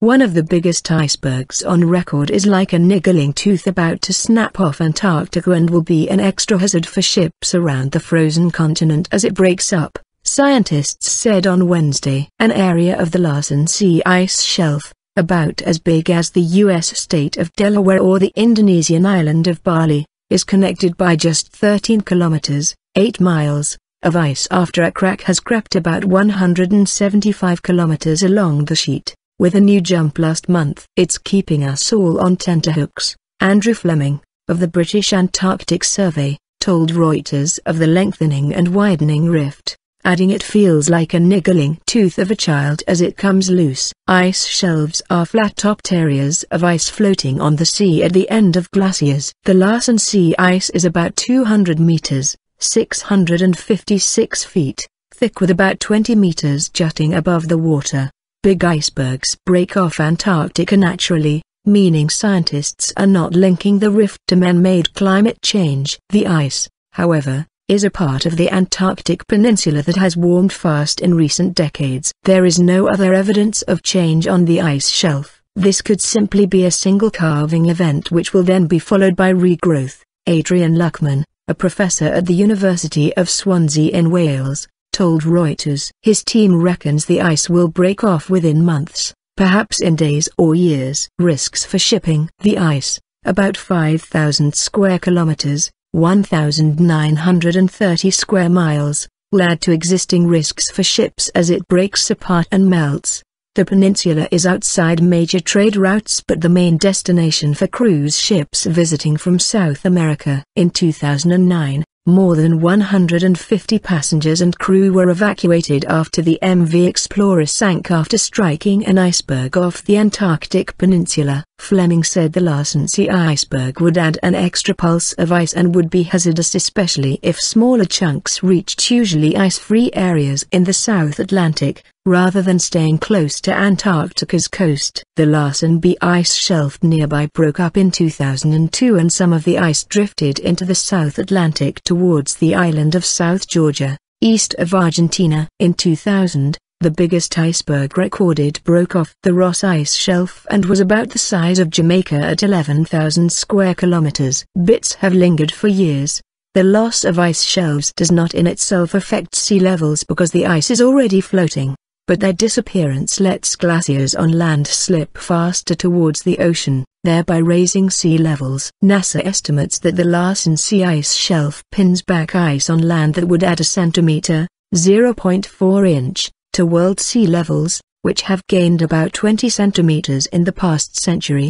One of the biggest icebergs on record is like a niggling tooth about to snap off Antarctica and will be an extra hazard for ships around the frozen continent as it breaks up, scientists said on Wednesday. An area of the Larsen Sea ice shelf, about as big as the U.S. state of Delaware or the Indonesian island of Bali, is connected by just 13 kilometers, 8 miles, of ice after a crack has crept about 175 kilometers along the sheet. With a new jump last month. It's keeping us all on tenterhooks, Andrew Fleming, of the British Antarctic Survey, told Reuters of the lengthening and widening rift, adding it feels like a niggling tooth of a child as it comes loose. Ice shelves are flat-topped areas of ice floating on the sea at the end of glaciers. The Larsen Sea ice is about 200 meters, 656 feet, thick with about 20 meters jutting above the water. Big icebergs break off Antarctica naturally, meaning scientists are not linking the rift to man-made climate change. The ice, however, is a part of the Antarctic Peninsula that has warmed fast in recent decades. There is no other evidence of change on the ice shelf. This could simply be a single calving event which will then be followed by regrowth. Adrian Luckman, a professor at the University of Swansea in Wales, told Reuters. His team reckons the ice will break off within months, perhaps in days or years. Risks for shipping. The ice, about 5,000 square kilometers, 1,930 square miles, will add to existing risks for ships as it breaks apart and melts. The peninsula is outside major trade routes but the main destination for cruise ships visiting from South America. In 2009, more than 150 passengers and crew were evacuated after the MV Explorer sank after striking an iceberg off the Antarctic Peninsula. Fleming said the Larsen Sea iceberg would add an extra pulse of ice and would be hazardous especially if smaller chunks reached usually ice-free areas in the South Atlantic, rather than staying close to Antarctica's coast. The Larsen B ice shelf nearby broke up in 2002 and some of the ice drifted into the South Atlantic towards the island of South Georgia, east of Argentina. In 2000, the biggest iceberg recorded broke off the Ross Ice Shelf and was about the size of Jamaica at 11,000 square kilometers. Bits have lingered for years. The loss of ice shelves does not in itself affect sea levels because the ice is already floating, but their disappearance lets glaciers on land slip faster towards the ocean, thereby raising sea levels. NASA estimates that the Larsen Sea ice shelf pins back ice on land that would add a centimeter, 0.4 inch, to world sea levels, which have gained about 20 centimeters in the past century.